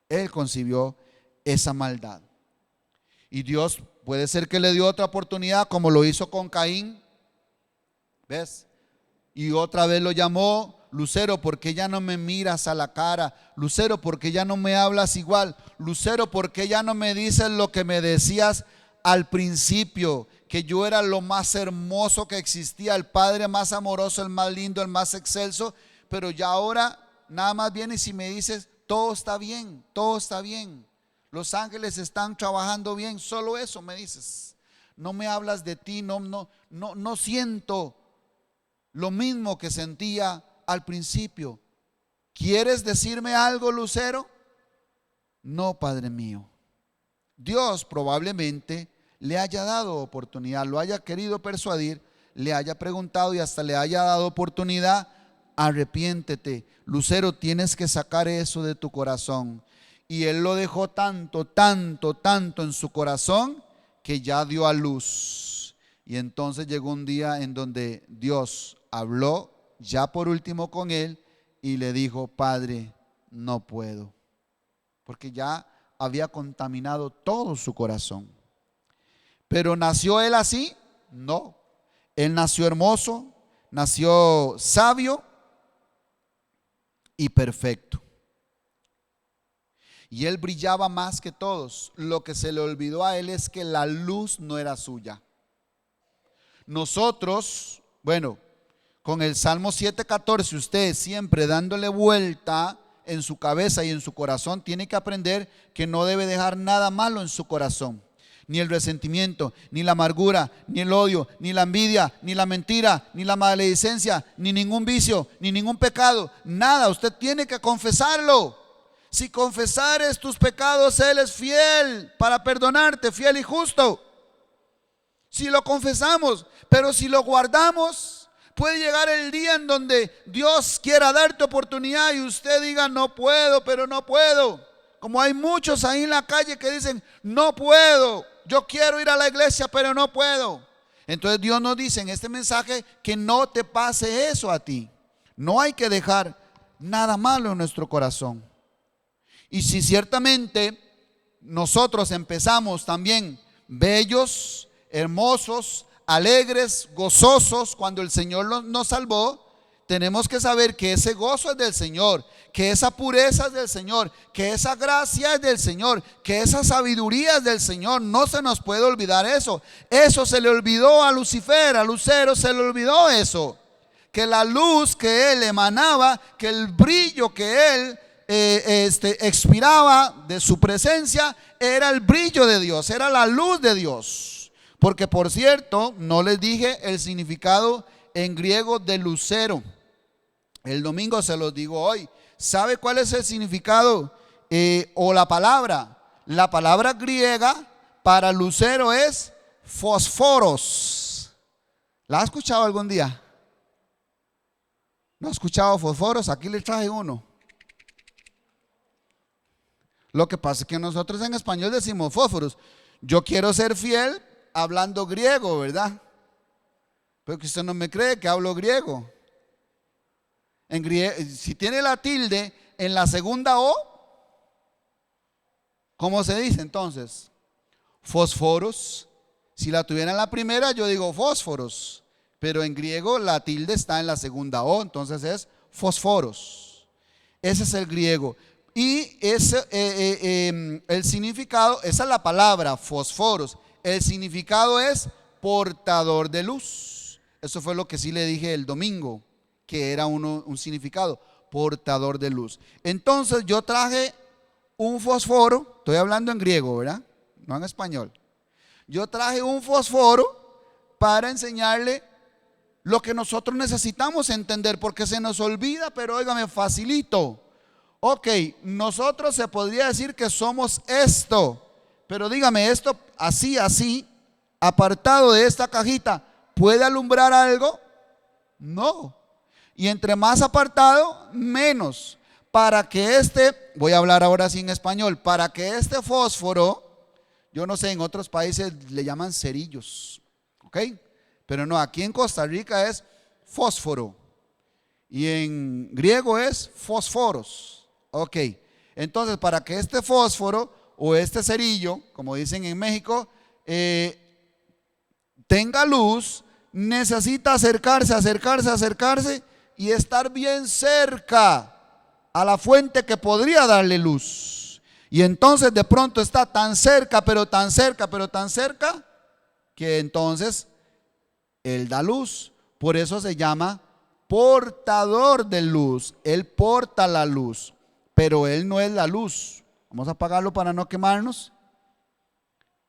él concibió esa maldad. Y Dios puede ser que le dio otra oportunidad, como lo hizo con Caín. ¿Ves? Y otra vez lo llamó: Lucero, ¿por qué ya no me miras a la cara? Lucero, ¿por qué ya no me hablas igual? Lucero, ¿por qué ya no me dices lo que me decías al principio? Que yo era lo más hermoso que existía, el padre más amoroso, el más lindo, el más excelso. Pero ya ahora nada más vienes y me dices: todo está bien, todo está bien. Los ángeles están trabajando bien. Solo eso me dices. No me hablas de ti, no siento lo mismo que sentía al principio. ¿Quieres decirme algo, Lucero? No, padre mío, Dios probablemente le haya dado oportunidad, lo haya querido persuadir, le haya preguntado y hasta le haya dado oportunidad. Arrepiéntete, Lucero, tienes que sacar eso de tu corazón. Y él lo dejó tanto, tanto, tanto en su corazón que ya dio a luz. Y entonces llegó un día en donde Dios habló ya por último con él y le dijo: Padre, no puedo, porque ya había contaminado todo su corazón. Pero ¿nació él así? No. Él nació hermoso, nació sabio y perfecto. Y él brillaba más que todos. Lo que se le olvidó a él es que la luz no era suya. Nosotros, bueno, con el Salmo 7:14, usted siempre dándole vuelta en su cabeza y en su corazón, tiene que aprender que no debe dejar nada malo en su corazón. Ni el resentimiento, ni la amargura, ni el odio, ni la envidia, ni la mentira, ni la maledicencia, ni ningún vicio, ni ningún pecado. Nada, usted tiene que confesarlo. Si confesares tus pecados, Él es fiel para perdonarte, fiel y justo. Si lo confesamos, pero si lo guardamos, puede llegar el día en donde Dios quiera darte oportunidad y usted diga: no puedo, pero no puedo. Como hay muchos ahí en la calle que dicen: no puedo, yo quiero ir a la iglesia, pero no puedo. Entonces Dios nos dice en este mensaje que no te pase eso a ti. No hay que dejar nada malo en nuestro corazón. Y si ciertamente nosotros empezamos también bellos, hermosos, alegres, gozosos cuando el Señor nos salvó, tenemos que saber que ese gozo es del Señor, que esa pureza es del Señor, que esa gracia es del Señor, que esa sabiduría es del Señor. No se nos puede olvidar eso. Eso se le olvidó a Lucifer, a Lucero se le olvidó eso. Que la luz que él emanaba, que el brillo que él expiraba de su presencia, era el brillo de Dios, era la luz de Dios. Porque por cierto, no les dije el significado en griego de lucero. El domingo se los digo hoy. ¿Sabe cuál es el significado o la palabra? La palabra griega para lucero es fósforos. ¿La ha escuchado algún día? ¿No ha escuchado fósforos? Aquí les traje uno. Lo que pasa es que nosotros en español decimos fósforos. Yo quiero ser fiel hablando griego, ¿verdad? Pero que usted no me cree que hablo griego. En griego, si tiene la tilde en la segunda O, ¿cómo se dice entonces? Fósforos. Si la tuviera en la primera, yo digo fósforos. Pero en griego la tilde está en la segunda O, entonces es fósforos. Ese es el griego. Y ese, el significado, esa es la palabra, fósforos. El significado es portador de luz. Eso fue lo que sí le dije el domingo, que era un significado, portador de luz. Entonces yo traje un fósforo, estoy hablando en griego, ¿verdad? No en español. Yo traje un fósforo para enseñarle lo que nosotros necesitamos entender, porque se nos olvida, pero óigame, facilito. Ok, nosotros se podría decir que somos esto, pero dígame, esto así, apartado de esta cajita, ¿puede alumbrar algo? No. Y entre más apartado, menos. Para que voy a hablar ahora sí en español, para que este fósforo, yo no sé, en otros países le llaman cerillos, ¿ok? Pero no, aquí en Costa Rica es fósforo y en griego es fósforos. Ok, entonces para que este fósforo o este cerillo, como dicen en México, tenga luz, necesita acercarse y estar bien cerca a la fuente que podría darle luz. Y entonces de pronto está tan cerca, pero tan cerca, que entonces Él da luz. Por eso se llama portador de luz. Él porta la luz, pero Él no es la luz. Vamos a apagarlo para no quemarnos.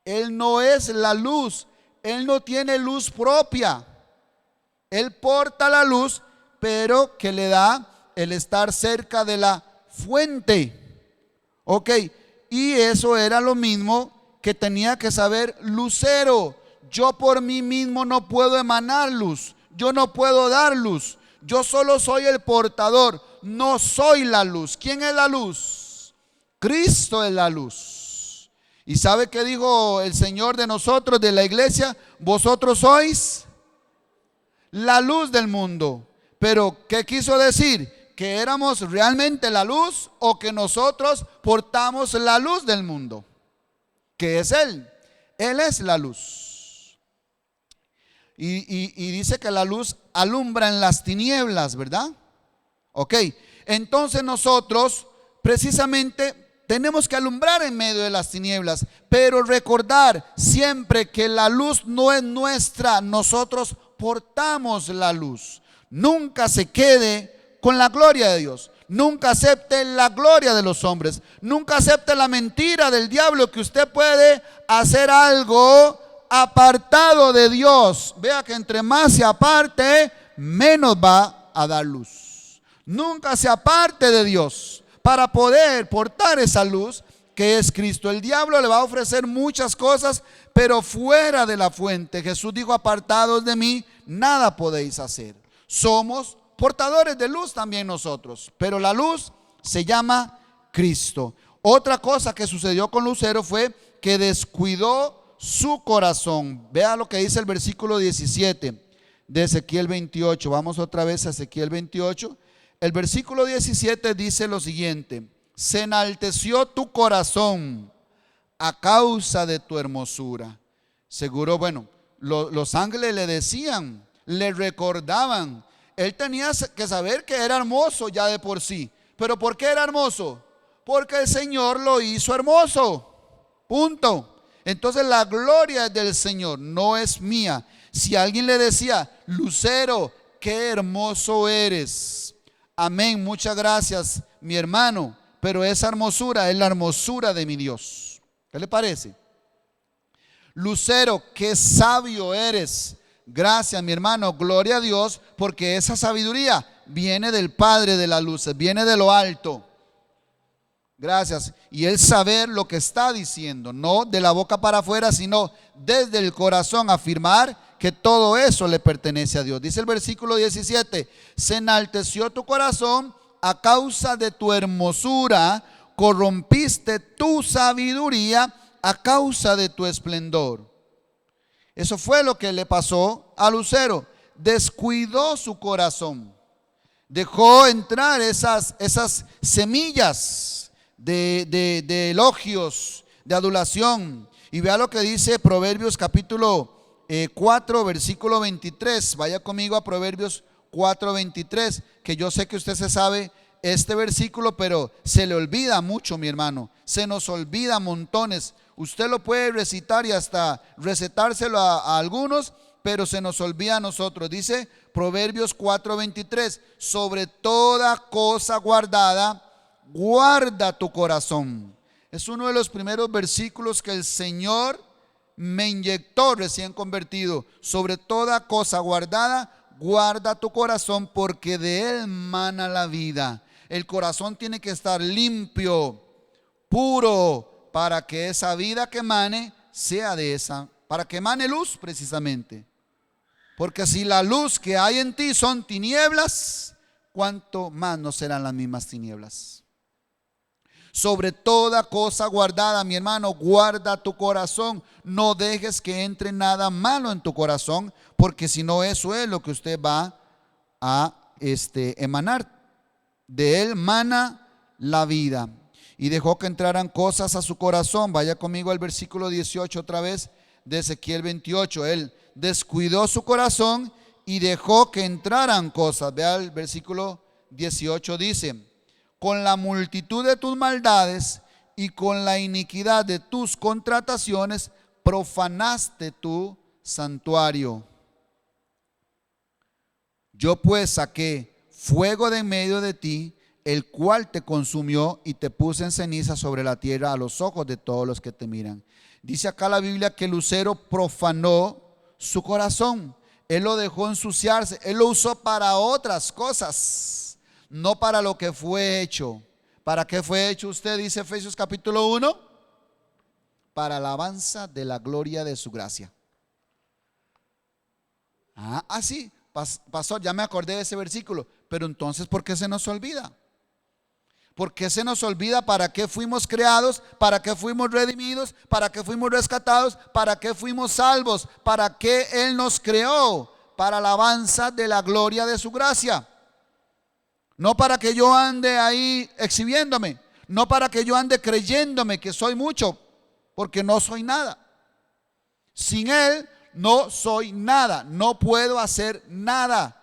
Él no es la luz. Él no tiene luz propia. Él porta la luz, pero que le da el estar cerca de la fuente. Ok, y eso era lo mismo que tenía que saber Lucero. Yo por mí mismo no puedo emanar luz. Yo no puedo dar luz. Yo solo soy el portador. No soy la luz. ¿Quién es la luz? Cristo es la luz. ¿Y sabe qué dijo el Señor de nosotros, de la iglesia? Vosotros sois la luz del mundo. Pero ¿qué quiso decir? ¿Que éramos realmente la luz o que nosotros portamos la luz del mundo? Que es Él. Él es la luz. Y dice que la luz alumbra en las tinieblas, ¿verdad? Ok, entonces nosotros precisamente tenemos que alumbrar en medio de las tinieblas, pero recordar siempre que la luz no es nuestra, nosotros portamos la luz. Nunca se quede con la gloria de Dios. Nunca acepte la gloria de los hombres. Nunca acepte la mentira del diablo que usted puede hacer algo apartado de Dios. Vea que entre más se aparte, menos va a dar luz. Nunca se aparte de Dios para poder portar esa luz que es Cristo. El diablo le va a ofrecer muchas cosas, pero fuera de la fuente. Jesús dijo: apartados de mí, nada podéis hacer. Somos portadores de luz también nosotros, pero la luz se llama Cristo. Otra cosa que sucedió con Lucero fue que descuidó su corazón. Vea lo que dice el versículo 17 de Ezequiel 28. Vamos otra vez a Ezequiel 28. El versículo 17 dice lo siguiente: se enalteció tu corazón a causa de tu hermosura. Seguro, bueno, los ángeles le decían, le recordaban. Él tenía que saber que era hermoso ya de por sí. ¿Pero por qué era hermoso? Porque el Señor lo hizo hermoso. Punto. Entonces la gloria es del Señor, no es mía. Si alguien le decía: Lucero, qué hermoso eres. Amén, muchas gracias, mi hermano. Pero esa hermosura es la hermosura de mi Dios. ¿Qué le parece? Lucero, qué sabio eres. Gracias, mi hermano, gloria a Dios, porque esa sabiduría viene del Padre de las luces, viene de lo alto. Gracias. Y el saber lo que está diciendo, no de la boca para afuera, sino desde el corazón, afirmar que todo eso le pertenece a Dios. Dice el versículo 17: se enalteció tu corazón a causa de tu hermosura, corrompiste tu sabiduría a causa de tu esplendor. Eso fue lo que le pasó a Lucero. Descuidó su corazón. Dejó entrar esas semillas de elogios, de adulación. Y vea lo que dice Proverbios capítulo 4, versículo 23. Vaya conmigo a Proverbios 4:23, que yo sé que usted se sabe este versículo, pero se le olvida mucho, mi hermano. Se nos olvida montones. Usted lo puede recitar y hasta recetárselo a algunos, pero se nos olvida a nosotros. Dice Proverbios 4:23: sobre toda cosa guardada, guarda tu corazón. Es uno de los primeros versículos que el Señor me inyectó recién convertido. Sobre toda cosa guardada, guarda tu corazón, porque de él mana la vida. El corazón tiene que estar limpio, puro, para que esa vida que emane sea de esa, para que emane luz precisamente. Porque si la luz que hay en ti son tinieblas, ¿cuánto más no serán las mismas tinieblas? Sobre toda cosa guardada, mi hermano, guarda tu corazón. No dejes que entre nada malo en tu corazón, porque si no, eso es lo que usted va a emanar. De él mana la vida. Y dejó que entraran cosas a su corazón. Vaya conmigo al versículo 18 otra vez de Ezequiel 28. Él descuidó su corazón y dejó que entraran cosas. Vea el versículo 18, dice: con la multitud de tus maldades y con la iniquidad de tus contrataciones profanaste tu santuario. Yo pues saqué fuego de en medio de ti, el cual te consumió, y te puse en ceniza sobre la tierra a los ojos de todos los que te miran. Dice acá la Biblia que Lucero profanó su corazón. Él lo dejó ensuciarse. Él lo usó para otras cosas, no para lo que fue hecho. ¿Para qué fue hecho usted? Dice Efesios capítulo 1. para alabanza de la gloria de su gracia. Sí, pastor, ya me acordé de ese versículo, pero entonces, ¿por qué se nos olvida? ¿Por qué se nos olvida para qué fuimos creados, para qué fuimos redimidos, para qué fuimos rescatados, para qué fuimos salvos, para qué Él nos creó? Para alabanza de la gloria de su gracia. No para que yo ande ahí exhibiéndome, no para que yo ande creyéndome que soy mucho, porque no soy nada. Sin Él no soy nada, no puedo hacer nada.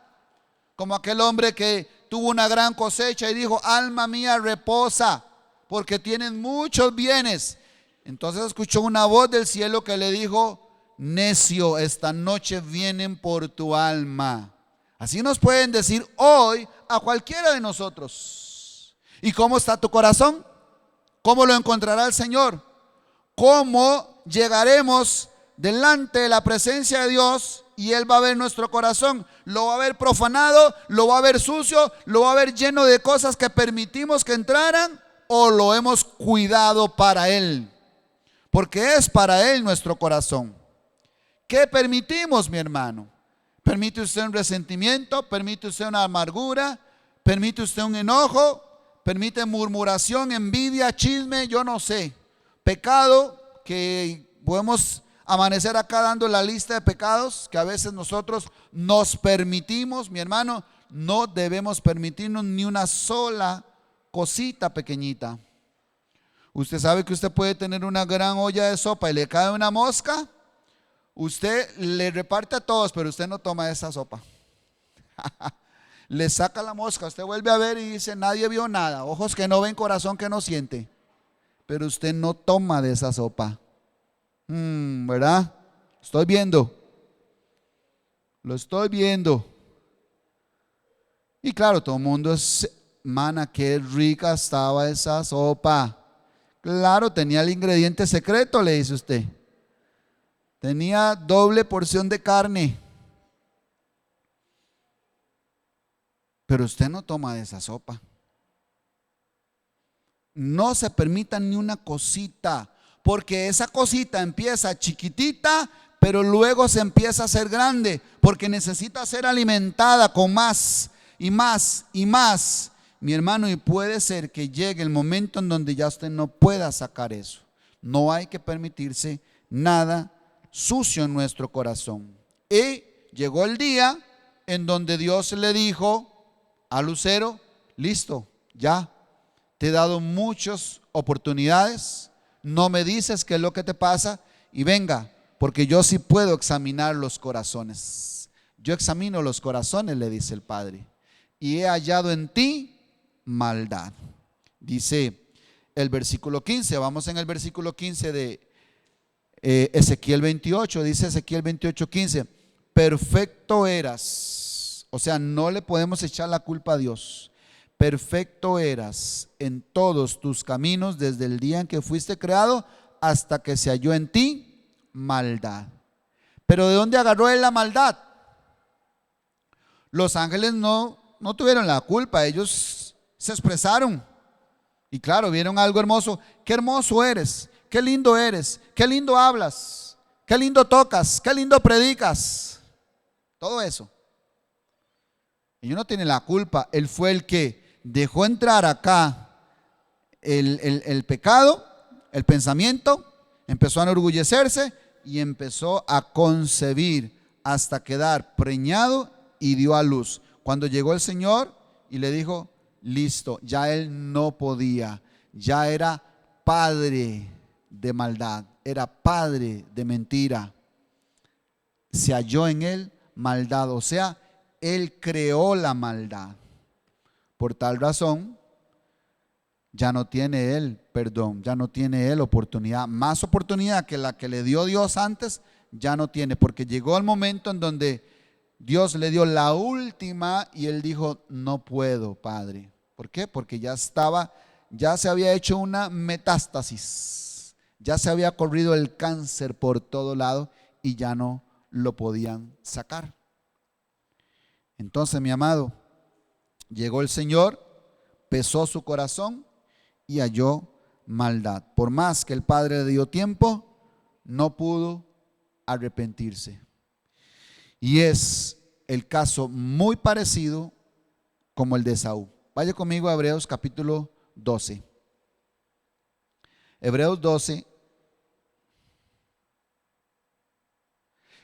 Como aquel hombre que tuvo una gran cosecha y dijo: alma mía, reposa, porque tienes muchos bienes. Entonces escuchó una voz del cielo que le dijo: necio, esta noche vienen por tu alma. Así nos pueden decir hoy a cualquiera de nosotros. ¿Y cómo está tu corazón? ¿Cómo lo encontrará el Señor? ¿Cómo llegaremos delante de la presencia de Dios y Él va a ver nuestro corazón? Lo va a ver profanado, lo va a ver sucio, lo va a ver lleno de cosas que permitimos que entraran, o lo hemos cuidado para Él, porque es para Él nuestro corazón. ¿Qué permitimos, mi hermano? ¿Permite usted un resentimiento? ¿Permite usted una amargura? ¿Permite usted un enojo? ¿Permite murmuración, envidia, chisme? Yo no sé. Pecado, que podemos amanecer acá dando la lista de pecados que a veces nosotros nos permitimos. Mi hermano, no debemos permitirnos ni una sola cosita pequeñita. Usted sabe que usted puede tener una gran olla de sopa y le cae una mosca. Usted le reparte a todos, pero usted no toma esa sopa. Le saca la mosca, usted vuelve a ver y dice: nadie vio nada, ojos que no ven, corazón que no siente. Pero usted no toma de esa sopa. ¿Verdad? Estoy viendo. Lo estoy viendo. Y claro, todo el mundo es: mana, qué rica estaba esa sopa. Claro, tenía el ingrediente secreto, le dice usted. Tenía doble porción de carne. Pero usted no toma de esa sopa. No se permita ni una cosita, porque esa cosita empieza chiquitita, pero luego se empieza a hacer grande, porque necesita ser alimentada con más y más y más, mi hermano, y puede ser que llegue el momento en donde ya usted no pueda sacar eso. No hay que permitirse nada sucio en nuestro corazón. Y llegó el día en donde Dios le dijo a Lucero: listo, ya te he dado muchas oportunidades, no me dices qué es lo que te pasa, y venga, porque yo sí puedo examinar los corazones. Yo examino los corazones, le dice el Padre, y he hallado en ti maldad. Dice el versículo 15, vamos en el versículo 15 de Ezequiel 28, dice Ezequiel 28:15: perfecto eras, o sea, no le podemos echar la culpa a Dios. Perfecto eras en todos tus caminos desde el día en que fuiste creado hasta que se halló en ti maldad. Pero ¿de dónde agarró él la maldad? Los ángeles no tuvieron la culpa, ellos se expresaron. Y claro, vieron algo hermoso. Qué hermoso eres, qué lindo eres, qué lindo hablas, qué lindo tocas, qué lindo predicas. Todo eso. Ellos no tienen la culpa. Él fue el que dejó entrar acá el pecado, el pensamiento, empezó a enorgullecerse y empezó a concebir hasta quedar preñado y dio a luz. Cuando llegó el Señor y le dijo: listo, ya él no podía, ya era padre de maldad, era padre de mentira. Se halló en él maldad, o sea, él creó la maldad. Por tal razón, ya no tiene él perdón, ya no tiene él oportunidad. Más oportunidad que la que le dio Dios antes, ya no tiene, porque llegó el momento en donde Dios le dio la última y él dijo: no puedo, Padre. ¿Por qué? Porque ya se había hecho una metástasis, ya se había corrido el cáncer por todo lado y ya no lo podían sacar. Entonces, mi amado, llegó el Señor, pesó su corazón y halló maldad. Por más que el padre le dio tiempo, no pudo arrepentirse. Y es el caso muy parecido como el de Esaú. Vaya conmigo a Hebreos capítulo 12. Hebreos 12.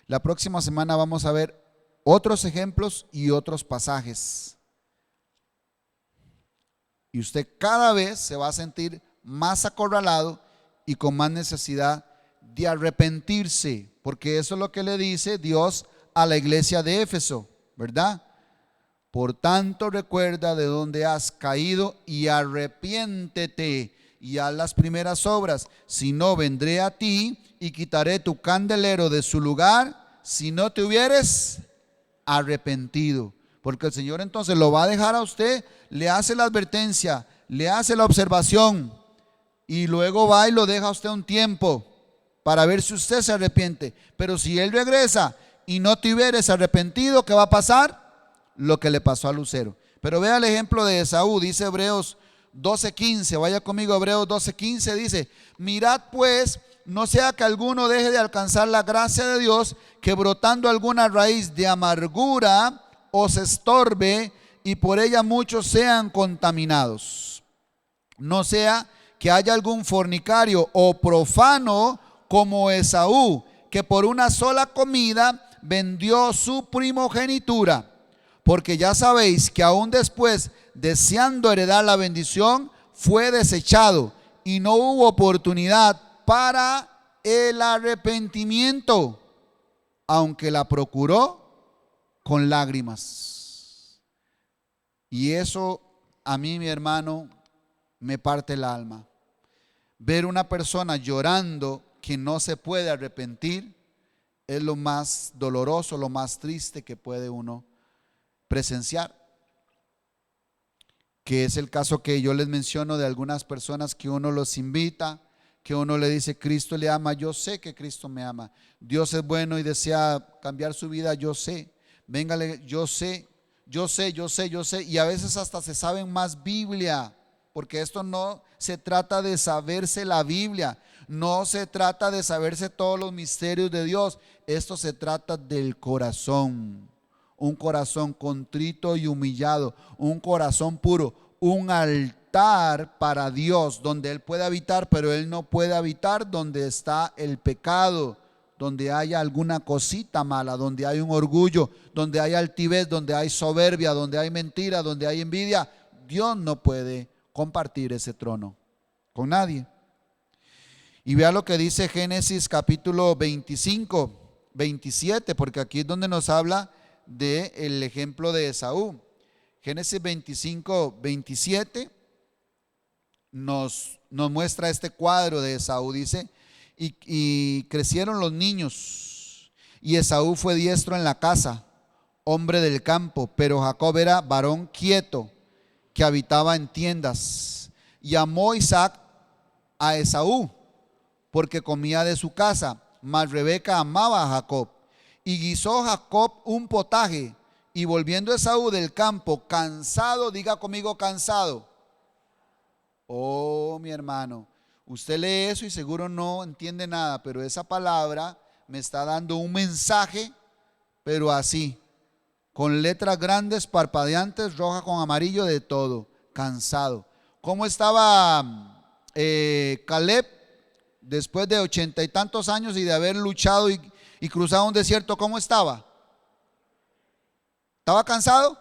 La próxima semana vamos a ver otros ejemplos y otros pasajes. Y usted cada vez se va a sentir más acorralado y con más necesidad de arrepentirse, porque eso es lo que le dice Dios a la iglesia de Éfeso, ¿verdad? Por tanto, recuerda de dónde has caído y arrepiéntete y haz las primeras obras. Si no, vendré a ti y quitaré tu candelero de su lugar si no te hubieres arrepentido. Porque el Señor entonces lo va a dejar a usted, le hace la advertencia, le hace la observación y luego va y lo deja a usted un tiempo para ver si usted se arrepiente. Pero si Él regresa y no te hubieres arrepentido, ¿qué va a pasar? Lo que le pasó a Lucero. Pero vea el ejemplo de Esaú, dice Hebreos 12:15, vaya conmigo a Hebreos 12:15, dice: mirad pues, no sea que alguno deje de alcanzar la gracia de Dios, que brotando alguna raíz de amargura os estorbe y por ella muchos sean contaminados. No sea que haya algún fornicario o profano como Esaú, que por una sola comida vendió su primogenitura. Porque ya sabéis que aún después, deseando heredar la bendición, fue desechado y no hubo oportunidad para el arrepentimiento, aunque la procuró con lágrimas. Y eso a mí, mi hermano, me parte el alma. Ver una persona llorando que no se puede arrepentir es lo más doloroso, lo más triste que puede uno presenciar, que es el caso que yo les menciono de algunas personas que uno los invita, que uno le dice: Cristo le ama. Yo sé que Cristo me ama, Dios es bueno y desea cambiar su vida, yo sé, véngale, yo sé, y a veces hasta se saben más Biblia, porque esto no se trata de saberse la Biblia, no se trata de saberse todos los misterios de Dios, esto se trata del corazón. Un corazón contrito y humillado, un corazón puro, un altar para Dios donde Él puede habitar, pero Él no puede habitar donde está el pecado, donde haya alguna cosita mala, donde hay un orgullo, donde hay altivez, donde hay soberbia, donde hay mentira, donde hay envidia. Dios no puede compartir ese trono con nadie. Y vea lo que dice Génesis capítulo 25, 27, porque aquí es donde nos habla del ejemplo de Esaú. Génesis 25, 27 nos muestra este cuadro de Esaú. Dice: y crecieron los niños, y Esaú fue diestro en la casa, hombre del campo, pero Jacob era varón quieto, que habitaba en tiendas. Y amó Isaac a Esaú, porque comía de su casa, mas Rebeca amaba a Jacob. Y guisó Jacob un potaje, y volviendo Esaú del campo, cansado, diga conmigo, cansado. Oh, mi hermano, usted lee eso y seguro no entiende nada, pero esa palabra me está dando un mensaje, pero así, con letras grandes, parpadeantes, roja con amarillo, de todo, cansado. ¿Cómo estaba Caleb después de 80 y tantos años y de haber luchado y cruzado un desierto? ¿Cómo estaba? ¿Estaba cansado?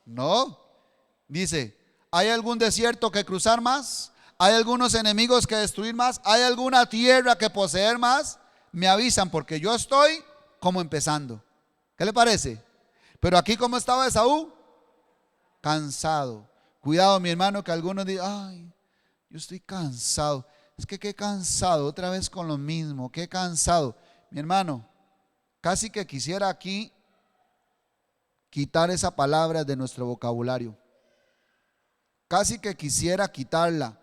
No. Dice: ¿hay algún desierto que cruzar más? ¿Hay algunos enemigos que destruir más? ¿Hay alguna tierra que poseer más? Me avisan, porque yo estoy como empezando. ¿Qué le parece? Pero aquí, ¿cómo estaba Esaú? Cansado. Cuidado, mi hermano, que algunos digan: ay, yo estoy cansado. Es que qué cansado, otra vez con lo mismo, qué cansado. Mi hermano, casi que quisiera aquí quitar esa palabra de nuestro vocabulario. Casi que quisiera quitarla,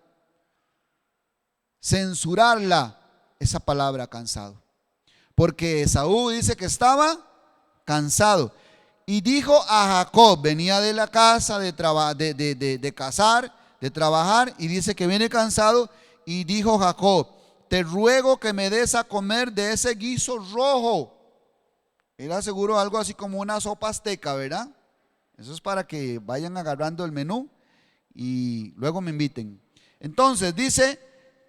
censurarla, esa palabra cansado. Porque Esaú dice que estaba cansado. Y dijo a Jacob, venía de la casa de cazar, de trabajar, y dice que viene cansado, y dijo Jacob: te ruego que me des a comer de ese guiso rojo. Era seguro algo así como una sopa azteca, ¿verdad? Eso es para que vayan agarrando el menú y luego me inviten. Entonces dice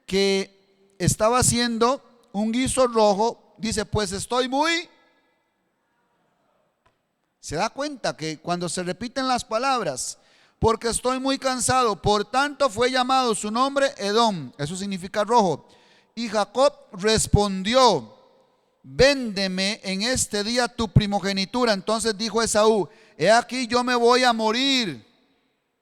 que estaba haciendo un guiso rojo. Dice: pues estoy muy... Se da cuenta que cuando se repiten las palabras, porque estoy muy cansado, por tanto fue llamado su nombre Edom, eso significa rojo. Y Jacob respondió: véndeme en este día tu primogenitura. Entonces dijo Esaú: he aquí, yo me voy a morir.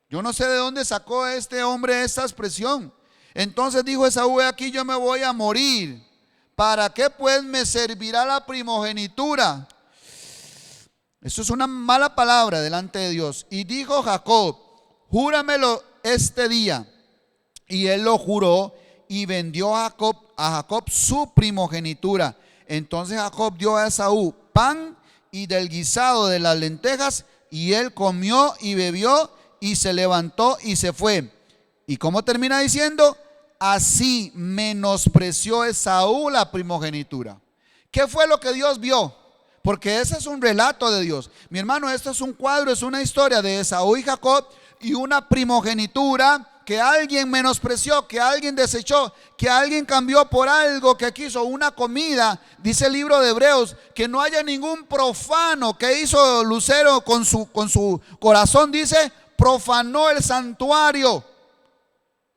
Yo no sé de dónde sacó este hombre esta expresión. Entonces dijo Esaú: he aquí, yo me voy a morir. ¿Para qué pues me servirá la primogenitura? Eso es una mala palabra delante de Dios. Y dijo Jacob: júramelo este día. Y él lo juró, y vendió a Jacob su primogenitura. Entonces Jacob dio a Esaú pan y del guisado de las lentejas, y él comió y bebió, y se levantó y se fue. ¿Y cómo termina diciendo? Así menospreció Esaú la primogenitura. ¿Qué fue lo que Dios vio? Porque ese es un relato de Dios. Mi hermano, esto es un cuadro, es una historia de Esaú y Jacob, y una primogenitura que alguien menospreció, que alguien desechó, que alguien cambió por algo que quiso, una comida. Dice el libro de Hebreos que no haya ningún profano. Que hizo Lucero con su corazón? Dice: profanó el santuario.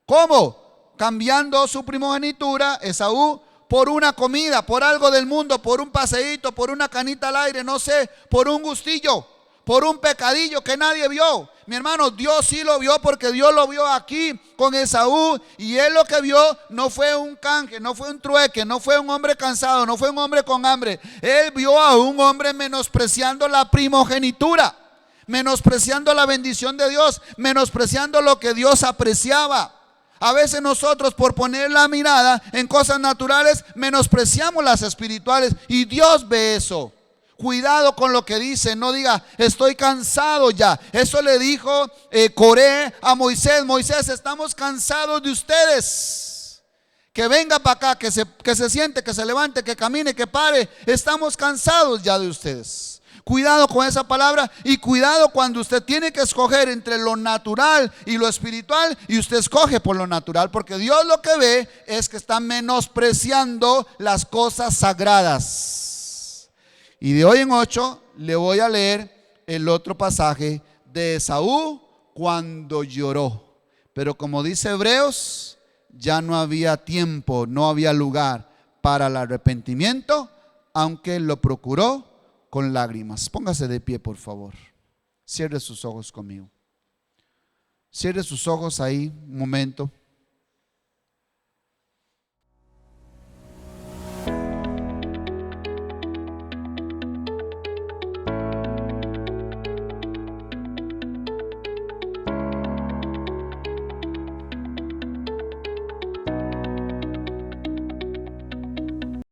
¿Cómo? Cambiando su primogenitura, Esaú, por una comida, por algo del mundo, por un paseíto, por una canita al aire, no sé, por un gustillo, por un pecadillo que nadie vio. Mi hermano, Dios sí lo vio, porque Dios lo vio aquí con Esaú, y él lo que vio no fue un canje, no fue un trueque, no fue un hombre cansado, no fue un hombre con hambre. Él vio a un hombre menospreciando la primogenitura, menospreciando la bendición de Dios, menospreciando lo que Dios apreciaba. A veces nosotros, por poner la mirada en cosas naturales, menospreciamos las espirituales, y Dios ve eso. Cuidado con lo que dice. No diga: estoy cansado ya. Eso le dijo Coré a Moisés: Moisés, estamos cansados de ustedes. Que venga para acá, que se siente, que se levante, que camine, que pare. Estamos cansados ya de ustedes. Cuidado con esa palabra, y cuidado cuando usted tiene que escoger entre lo natural y lo espiritual, y usted escoge por lo natural, porque Dios lo que ve es que está menospreciando las cosas sagradas. Y de hoy en 8 le voy a leer el otro pasaje de Esaú cuando lloró. Pero como dice Hebreos, ya no había tiempo, no había lugar para el arrepentimiento, aunque lo procuró con lágrimas. Póngase de pie, por favor. Cierre sus ojos conmigo. Cierre sus ojos ahí un momento.